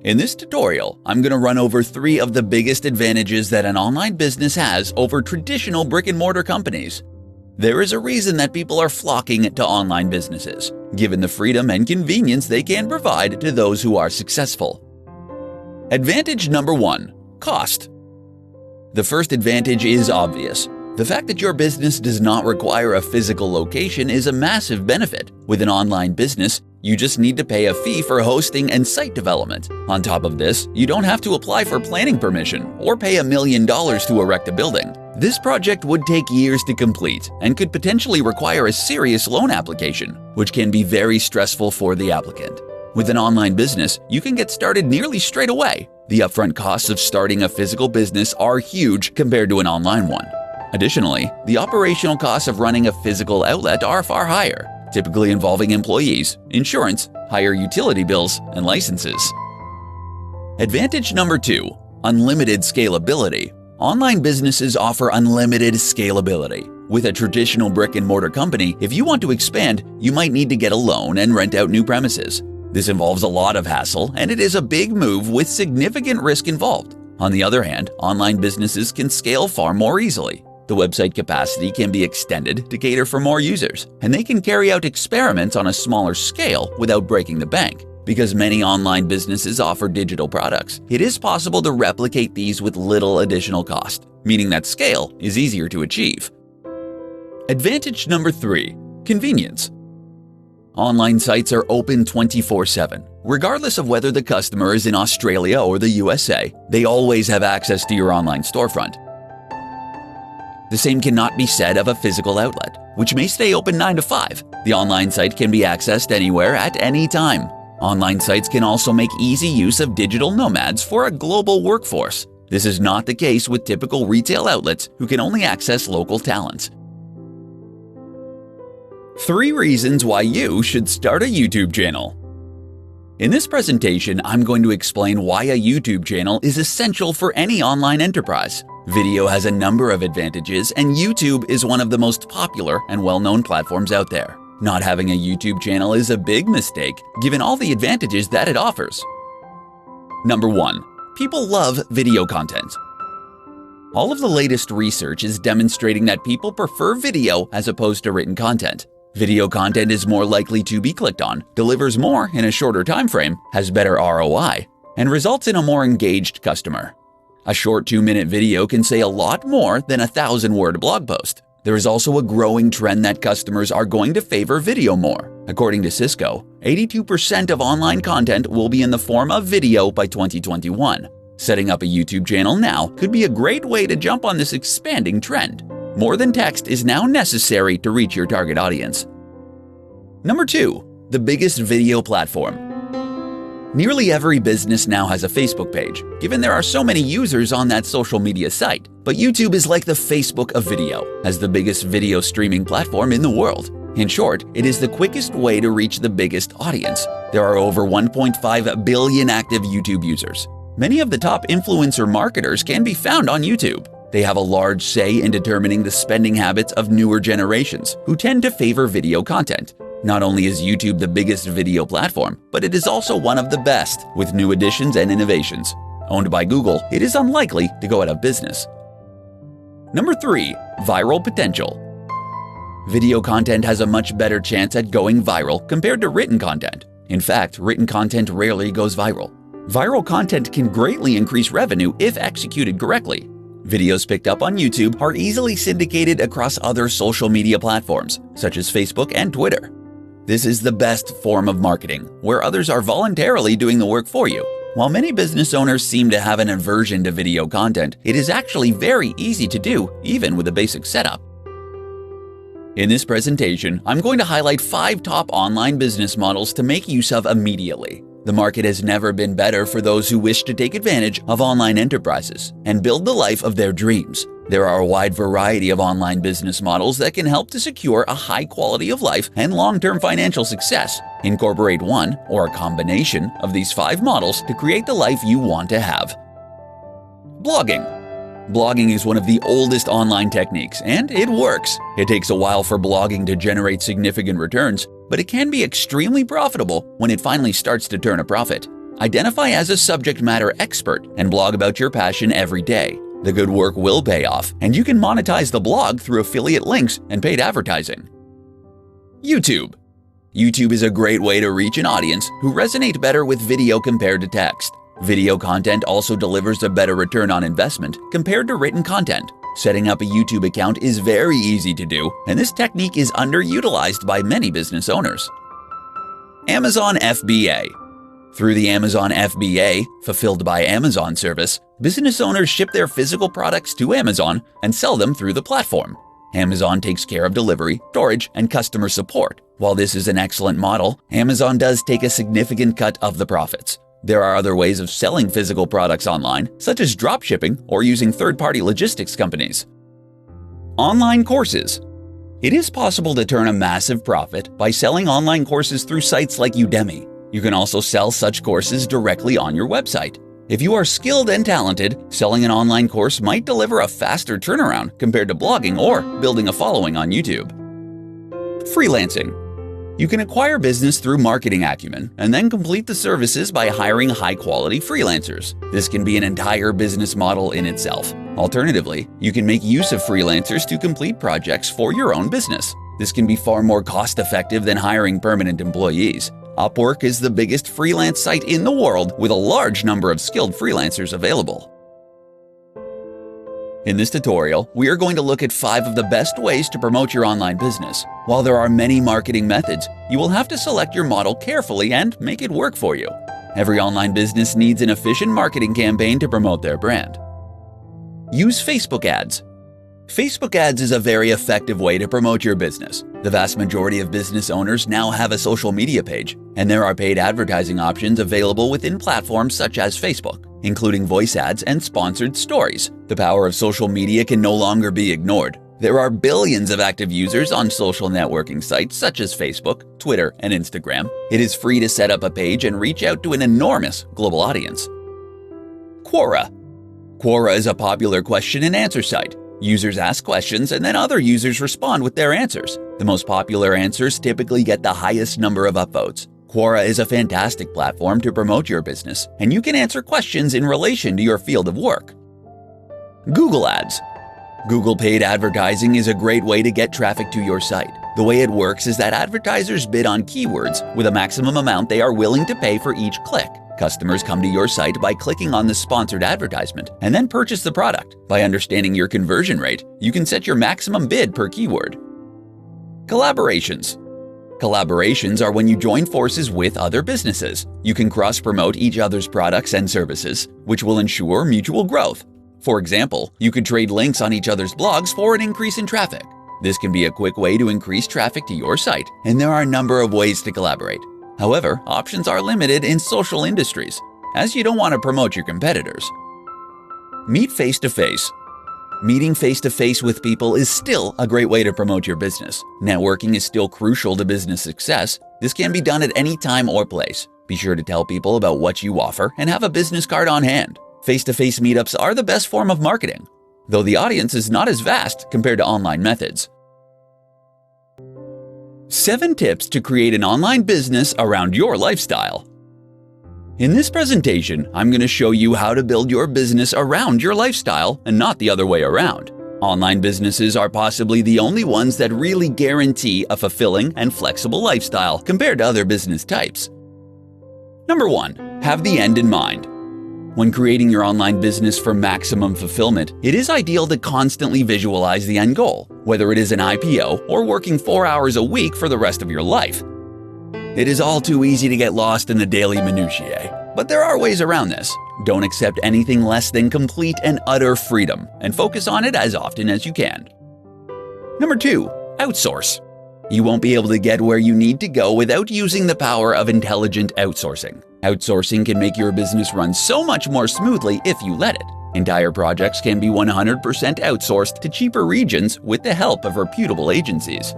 In this tutorial, I'm going to run over 3 of the biggest advantages that an online business has over traditional brick-and-mortar companies. There is a reason that people are flocking to online businesses, given the freedom and convenience they can provide to those who are successful. Advantage number 1: cost. The first advantage is obvious. The fact that your business does not require a physical location is a massive benefit. With an online business, you just need to pay a fee for hosting and site development. On top of this, you don't have to apply for planning permission or pay $1 million to erect a building. This project would take years to complete and could potentially require a serious loan application, which can be very stressful for the applicant. With an online business, you can get started nearly straight away. The upfront costs of starting a physical business are huge compared to an online one. Additionally, the operational costs of running a physical outlet are far higher, typically involving employees, insurance, higher utility bills, and licenses. Advantage number 2: unlimited scalability. Online businesses offer unlimited scalability. With a traditional brick-and-mortar company, if you want to expand, you might need to get a loan and rent out new premises. This involves a lot of hassle, and it is a big move with significant risk involved. On the other hand, online businesses can scale far more easily. The website capacity can be extended to cater for more users, and they can carry out experiments on a smaller scale without breaking the bank. Because many online businesses offer digital products, it is possible to replicate these with little additional cost, meaning that scale is easier to achieve. Advantage number 3: convenience. Online sites are open 24/7. Regardless of whether the customer is in Australia or the USA, they always have access to your online storefront. The same cannot be said of a physical outlet, which may stay open 9 to 5. The online site can be accessed anywhere at any time. Online sites can also make easy use of digital nomads for a global workforce. This is not the case with typical retail outlets who can only access local talents. 3 reasons why you should start a YouTube channel. In this presentation, I'm going to explain why a YouTube channel is essential for any online enterprise. Video has a number of advantages, and YouTube is one of the most popular and well-known platforms out there. Not having a YouTube channel is a big mistake, given all the advantages that it offers. Number 1. People love video content. All of the latest research is demonstrating that people prefer video as opposed to written content. Video content is more likely to be clicked on, delivers more in a shorter time frame, has better ROI, and results in a more engaged customer. A short 2-minute video can say a lot more than a 1,000-word blog post. There is also a growing trend that customers are going to favor video more. According to Cisco, 82% of online content will be in the form of video by 2021. Setting up a YouTube channel now could be a great way to jump on this expanding trend. More than text is now necessary to reach your target audience. Number 2. The biggest video platform. Nearly every business now has a Facebook page, given there are so many users on that social media site. But YouTube is like the Facebook of video, as the biggest video streaming platform in the world. In short, it is the quickest way to reach the biggest audience. There are over 1.5 billion active YouTube users. Many of the top influencer marketers can be found on YouTube. They have a large say in determining the spending habits of newer generations, who tend to favor video content. Not only is YouTube the biggest video platform, but it is also one of the best, with new additions and innovations. Owned by Google, it is unlikely to go out of business. Number 3. Viral potential. Video content has a much better chance at going viral compared to written content. In fact, written content rarely goes viral. Viral content can greatly increase revenue if executed correctly. Videos picked up on YouTube are easily syndicated across other social media platforms, such as Facebook and Twitter. This is the best form of marketing, where others are voluntarily doing the work for you. While many business owners seem to have an aversion to video content, it is actually very easy to do, even with a basic setup. In this presentation, I'm going to highlight 5 top online business models to make use of immediately. The market has never been better for those who wish to take advantage of online enterprises and build the life of their dreams. There are a wide variety of online business models that can help to secure a high quality of life and long-term financial success. Incorporate one or a combination of these 5 models to create the life you want to have. Blogging. Blogging is one of the oldest online techniques, and it works. It takes a while for blogging to generate significant returns, but it can be extremely profitable when it finally starts to turn a profit. Identify as a subject matter expert and blog about your passion every day. The good work will pay off, and you can monetize the blog through affiliate links and paid advertising. YouTube. YouTube is a great way to reach an audience who resonate better with video compared to text. Video content also delivers a better return on investment compared to written content. Setting up a YouTube account is very easy to do, and this technique is underutilized by many business owners. Amazon FBA. Through the Amazon FBA, Fulfilled by Amazon service, business owners ship their physical products to Amazon and sell them through the platform. Amazon takes care of delivery, storage, and customer support. While this is an excellent model, Amazon does take a significant cut of the profits. There are other ways of selling physical products online, such as dropshipping or using third-party logistics companies. Online courses. It is possible to turn a massive profit by selling online courses through sites like Udemy. You can also sell such courses directly on your website. If you are skilled and talented, selling an online course might deliver a faster turnaround compared to blogging or building a following on YouTube. Freelancing. You can acquire business through marketing acumen and then complete the services by hiring high-quality freelancers. This can be an entire business model in itself. Alternatively, you can make use of freelancers to complete projects for your own business. This can be far more cost-effective than hiring permanent employees. Upwork is the biggest freelance site in the world with a large number of skilled freelancers available. In this tutorial, we are going to look at 5 of the best ways to promote your online business. While there are many marketing methods, you will have to select your model carefully and make it work for you. Every online business needs an efficient marketing campaign to promote their brand. Use Facebook ads. Facebook ads is a very effective way to promote your business. The vast majority of business owners now have a social media page, and there are paid advertising options available within platforms such as Facebook, including voice ads and sponsored stories. The power of social media can no longer be ignored. There are billions of active users on social networking sites such as Facebook, Twitter, and Instagram. It is free to set up a page and reach out to an enormous global audience. Quora. Quora is a popular question and answer site. Users ask questions and then other users respond with their answers. The most popular answers typically get the highest number of upvotes. Quora is a fantastic platform to promote your business, and you can answer questions in relation to your field of work. Google Ads. Google paid advertising is a great way to get traffic to your site. The way it works is that advertisers bid on keywords with a maximum amount they are willing to pay for each click. Customers come to your site by clicking on the sponsored advertisement and then purchase the product. By understanding your conversion rate, you can set your maximum bid per keyword. Collaborations. Collaborations are when you join forces with other businesses. You can cross-promote each other's products and services, which will ensure mutual growth. For example, you could trade links on each other's blogs for an increase in traffic. This can be a quick way to increase traffic to your site, and there are a number of ways to collaborate. However, options are limited in social industries, as you don't want to promote your competitors. Meet face-to-face. Meeting face-to-face with people is still a great way to promote your business. Networking is still crucial to business success. This can be done at any time or place. Be sure to tell people about what you offer and have a business card on hand. Face-to-face meetups are the best form of marketing, though the audience is not as vast compared to online methods. 7 tips to create an online business around your lifestyle. In this presentation, I'm going to show you how to build your business around your lifestyle and not the other way around. Online businesses are possibly the only ones that really guarantee a fulfilling and flexible lifestyle compared to other business types. Number 1. Have the end in mind. When creating your online business for maximum fulfillment, it is ideal to constantly visualize the end goal, whether it is an IPO or working 4 hours a week for the rest of your life. It is all too easy to get lost in the daily minutiae, but there are ways around this. Don't accept anything less than complete and utter freedom, and focus on it as often as you can. Number 2. Outsource. You won't be able to get where you need to go without using the power of intelligent outsourcing. Outsourcing can make your business run so much more smoothly if you let it. Entire projects can be 100% outsourced to cheaper regions with the help of reputable agencies.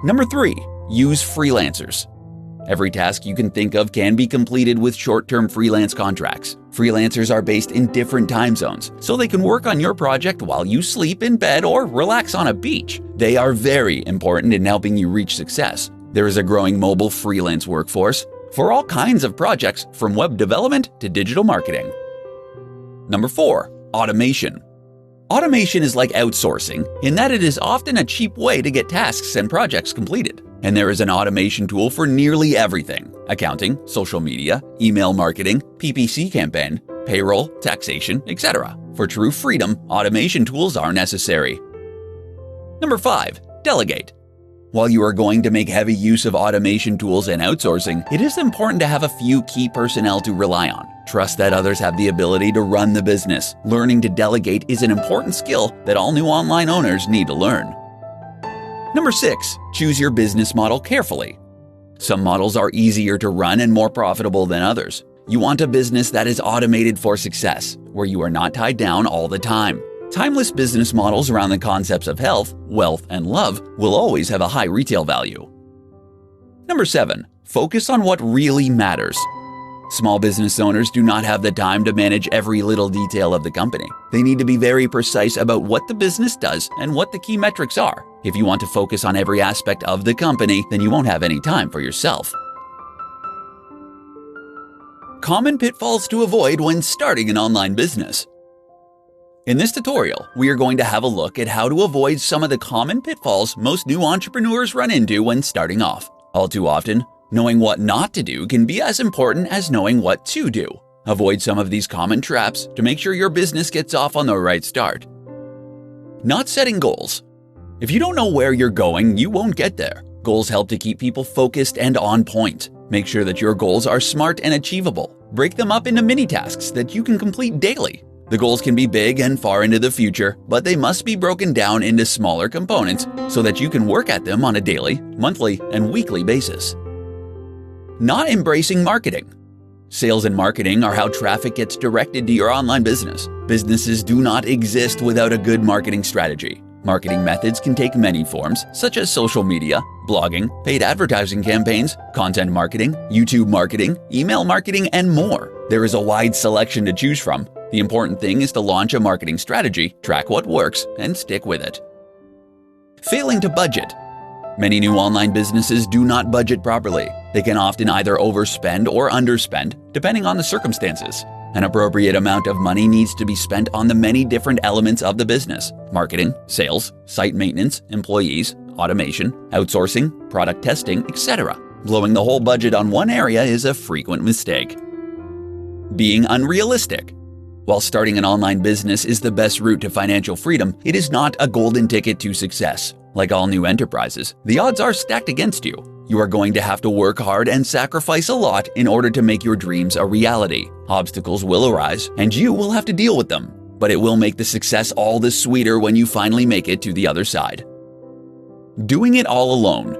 Number 3. Use freelancers. Every task you can think of can be completed with short-term freelance contracts. Freelancers are based in different time zones, so they can work on your project while you sleep in bed or relax on a beach. They are very important in helping you reach success. There is a growing mobile freelance workforce. for all kinds of projects from web development to digital marketing. Number 4. Automation. Automation is like outsourcing in that it is often a cheap way to get tasks and projects completed. And there is an automation tool for nearly everything: accounting, social media, email marketing, PPC campaign, payroll, taxation, etc. For true freedom, automation tools are necessary. Number 5. Delegate. While you are going to make heavy use of automation tools and outsourcing, it is important to have a few key personnel to rely on. Trust that others have the ability to run the business. Learning to delegate is an important skill that all new online owners need to learn. Number 6. Choose your business model carefully. Some models are easier to run and more profitable than others. You want a business that is automated for success, where you are not tied down all the time. Timeless business models around the concepts of health, wealth, and love will always have a high retail value. Number 7. Focus on what really matters. Small business owners do not have the time to manage every little detail of the company. They need to be very precise about what the business does and what the key metrics are. If you want to focus on every aspect of the company, then you won't have any time for yourself. Common pitfalls to avoid when starting an online business. In this tutorial, we are going to have a look at how to avoid some of the common pitfalls most new entrepreneurs run into when starting off. All too often, knowing what not to do can be as important as knowing what to do. Avoid some of these common traps to make sure your business gets off on the right start. Not setting goals. If you don't know where you're going, you won't get there. Goals help to keep people focused and on point. Make sure that your goals are smart and achievable. Break them up into mini tasks that you can complete daily. The goals can be big and far into the future, but they must be broken down into smaller components so that you can work at them on a daily, monthly, and weekly basis. Not embracing marketing. Sales and marketing are how traffic gets directed to your online business. Businesses do not exist without a good marketing strategy. Marketing methods can take many forms, such as social media, blogging, paid advertising campaigns, content marketing, YouTube marketing, email marketing, and more. There is a wide selection to choose from. The important thing is to launch a marketing strategy, track what works, and stick with it. Failing to budget. Many new online businesses do not budget properly. They can often either overspend or underspend, depending on the circumstances. An appropriate amount of money needs to be spent on the many different elements of the business: marketing, sales, site maintenance, employees, automation, outsourcing, product testing, etc. Blowing the whole budget on one area is a frequent mistake. Being unrealistic. While starting an online business is the best route to financial freedom, it is not a golden ticket to success. Like all new enterprises, the odds are stacked against you. You are going to have to work hard and sacrifice a lot in order to make your dreams a reality. Obstacles will arise, and you will have to deal with them. But it will make the success all the sweeter when you finally make it to the other side. Doing it all alone.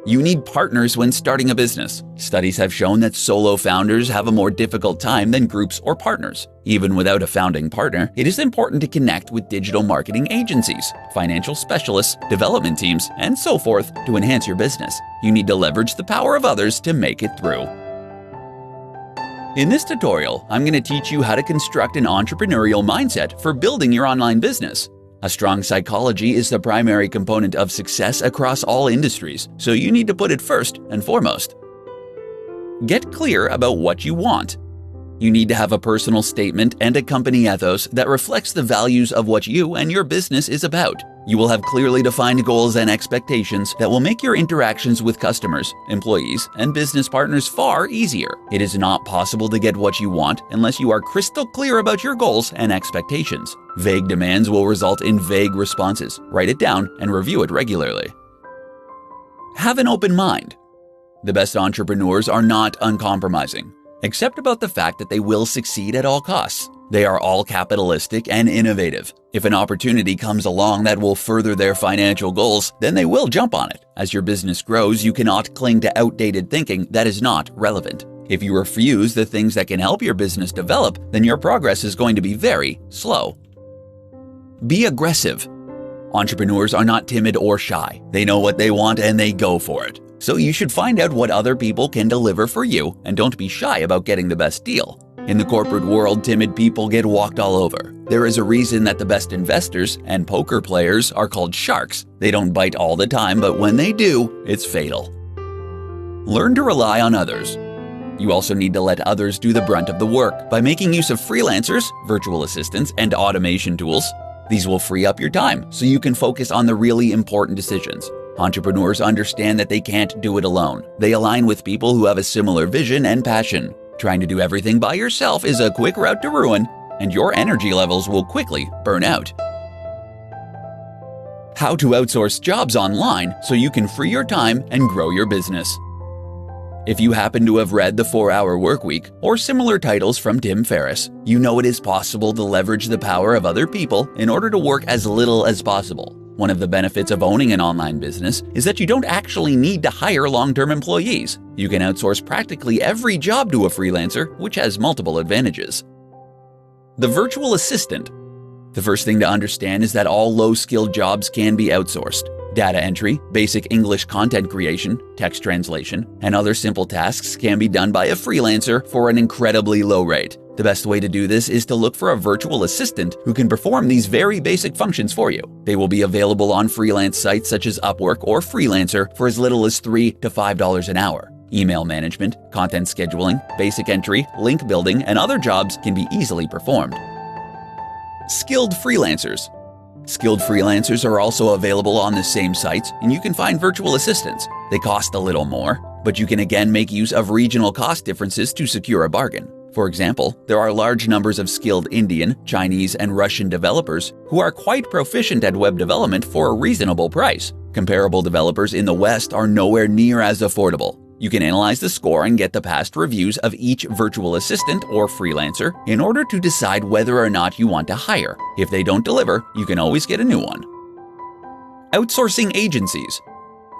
You need partners when starting a business. Studies have shown that solo founders have a more difficult time than groups or partners. Even without a founding partner, it is important to connect with digital marketing agencies, financial specialists, development teams, and so forth to enhance your business. You need to leverage the power of others to make it through. In this tutorial, I'm going to teach you how to construct an entrepreneurial mindset for building your online business. A strong psychology is the primary component of success across all industries, so you need to put it first and foremost. Get clear about what you want. You need to have a personal statement and a company ethos that reflects the values of what you and your business is about. You will have clearly defined goals and expectations that will make your interactions with customers, employees, and business partners far easier. It is not possible to get what you want unless you are crystal clear about your goals and expectations. Vague demands will result in vague responses. Write it down and review it regularly. Have an open mind. The best entrepreneurs are not uncompromising, except about the fact that they will succeed at all costs. They are all capitalistic and innovative. If an opportunity comes along that will further their financial goals, then they will jump on it. As your business grows, you cannot cling to outdated thinking that is not relevant. If you refuse the things that can help your business develop, then your progress is going to be very slow. Be aggressive. Entrepreneurs are not timid or shy. They know what they want and they go for it. So you should find out what other people can deliver for you and don't be shy about getting the best deal. In the corporate world, timid people get walked all over. There is a reason that the best investors and poker players are called sharks. They don't bite all the time, but when they do, it's fatal. Learn to rely on others. You also need to let others do the brunt of the work by making use of freelancers, virtual assistants, and automation tools. These will free up your time so you can focus on the really important decisions. Entrepreneurs understand that they can't do it alone. They align with people who have a similar vision and passion. Trying to do everything by yourself is a quick route to ruin, and your energy levels will quickly burn out. How to outsource jobs online so you can free your time and grow your business. If you happen to have read The 4-Hour Workweek or similar titles from Tim Ferriss, you know it is possible to leverage the power of other people in order to work as little as possible. One of the benefits of owning an online business is that you don't actually need to hire long-term employees. You can outsource practically every job to a freelancer, which has multiple advantages. The virtual assistant. The first thing to understand is that all low-skilled jobs can be outsourced. Data entry, basic English content creation, text translation, and other simple tasks can be done by a freelancer for an incredibly low rate. The best way to do this is to look for a virtual assistant who can perform these very basic functions for you. They will be available on freelance sites such as Upwork or Freelancer for as little as $3 to $5 an hour. Email management, content scheduling, basic entry, link building, and other jobs can be easily performed. Skilled freelancers. Skilled freelancers are also available on the same sites, and you can find virtual assistants. They cost a little more, but you can again make use of regional cost differences to secure a bargain. For example, there are large numbers of skilled Indian, Chinese, and Russian developers who are quite proficient at web development for a reasonable price. Comparable developers in the West are nowhere near as affordable. You can analyze the score and get the past reviews of each virtual assistant or freelancer in order to decide whether or not you want to hire. If they don't deliver, you can always get a new one. Outsourcing agencies.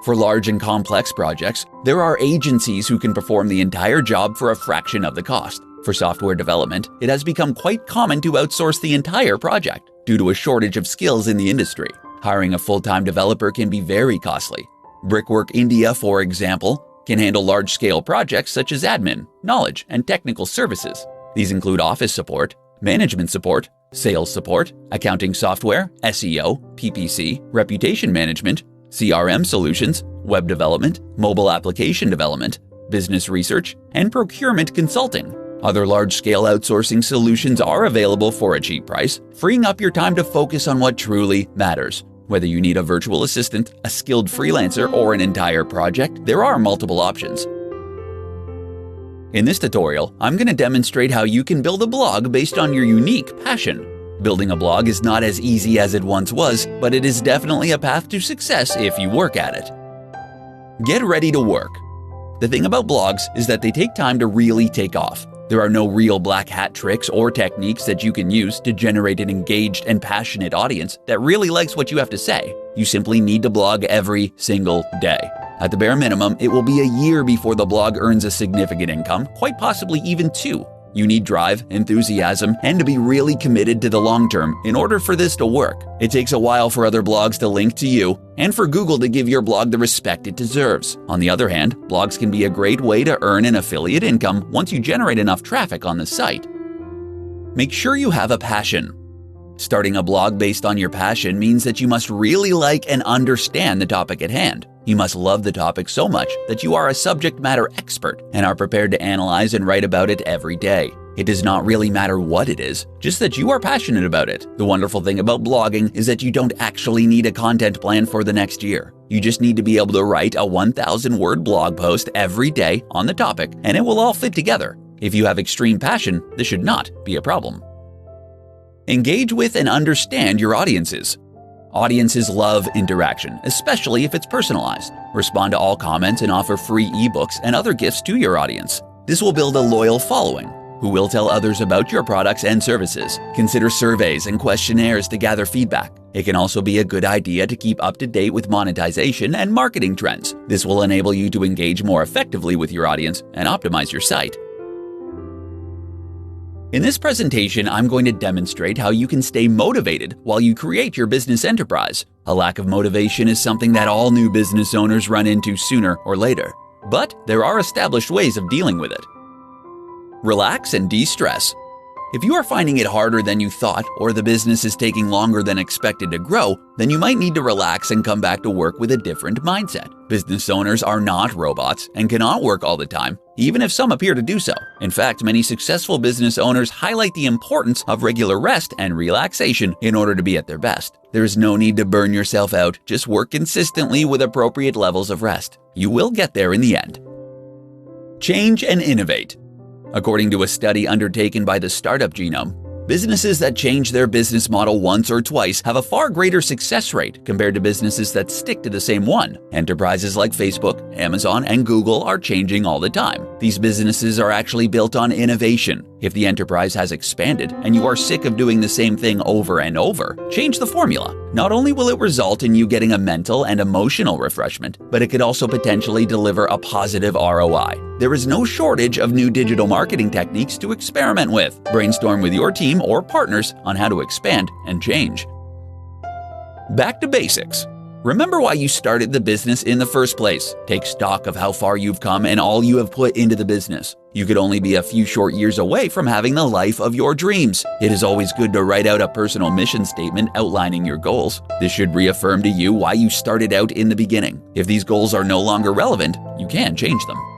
For large and complex projects, there are agencies who can perform the entire job for a fraction of the cost. For software development, it has become quite common to outsource the entire project due to a shortage of skills in the industry. Hiring a full-time developer can be very costly. Brickwork India, for example, can handle large-scale projects such as admin, knowledge, and technical services. These include office support, management support, sales support, accounting software, SEO, PPC, reputation management, CRM solutions, web development, mobile application development, business research, and procurement consulting. Other large-scale outsourcing solutions are available for a cheap price, freeing up your time to focus on what truly matters. Whether you need a virtual assistant, a skilled freelancer, or an entire project, there are multiple options. In this tutorial, I'm going to demonstrate how you can build a blog based on your unique passion. Building a blog is not as easy as it once was, but it is definitely a path to success if you work at it. Get ready to work. The thing about blogs is that they take time to really take off. There are no real black hat tricks or techniques that you can use to generate an engaged and passionate audience that really likes what you have to say. You simply need to blog every single day. At the bare minimum, it will be a year before the blog earns a significant income, quite possibly even 2. You need drive, enthusiasm, and to be really committed to the long term in order for this to work. It takes a while for other blogs to link to you and for Google to give your blog the respect it deserves. On the other hand, blogs can be a great way to earn an affiliate income once you generate enough traffic on the site. Make sure you have a passion. Starting a blog based on your passion means that you must really like and understand the topic at hand. You must love the topic so much that you are a subject matter expert and are prepared to analyze and write about it every day. It does not really matter what it is, just that you are passionate about it. The wonderful thing about blogging is that you don't actually need a content plan for the next year. You just need to be able to write a 1,000-word blog post every day on the topic, and it will all fit together. If you have extreme passion, this should not be a problem. Engage with and understand your audiences. Audiences love interaction, especially if it's personalized. Respond to all comments and offer free ebooks and other gifts to your audience. This will build a loyal following who will tell others about your products and services. Consider surveys and questionnaires to gather feedback. It can also be a good idea to keep up to date with monetization and marketing trends. This will enable you to engage more effectively with your audience and optimize your site. In this presentation, I'm going to demonstrate how you can stay motivated while you create your business enterprise. A lack of motivation is something that all new business owners run into sooner or later, but there are established ways of dealing with it. Relax and de-stress. If you are finding it harder than you thought, or the business is taking longer than expected to grow, then you might need to relax and come back to work with a different mindset. Business owners are not robots and cannot work all the time. even if some appear to do so. In fact, many successful business owners highlight the importance of regular rest and relaxation in order to be at their best. There is no need to burn yourself out, just work consistently with appropriate levels of rest. You will get there in the end. Change and innovate. According to a study undertaken by the Startup Genome, businesses that change their business model once or twice have a far greater success rate compared to businesses that stick to the same one. Enterprises like Facebook, Amazon, and Google are changing all the time. These businesses are actually built on innovation. If the enterprise has expanded and you are sick of doing the same thing over and over, change the formula. Not only will it result in you getting a mental and emotional refreshment, but it could also potentially deliver a positive ROI. There is no shortage of new digital marketing techniques to experiment with. Brainstorm with your team or partners on how to expand and change. Back to basics. Remember why you started the business in the first place. Take stock of how far you've come and all you have put into the business. You could only be a few short years away from having the life of your dreams. It is always good to write out a personal mission statement outlining your goals. This should reaffirm to you why you started out in the beginning. If these goals are no longer relevant, you can change them.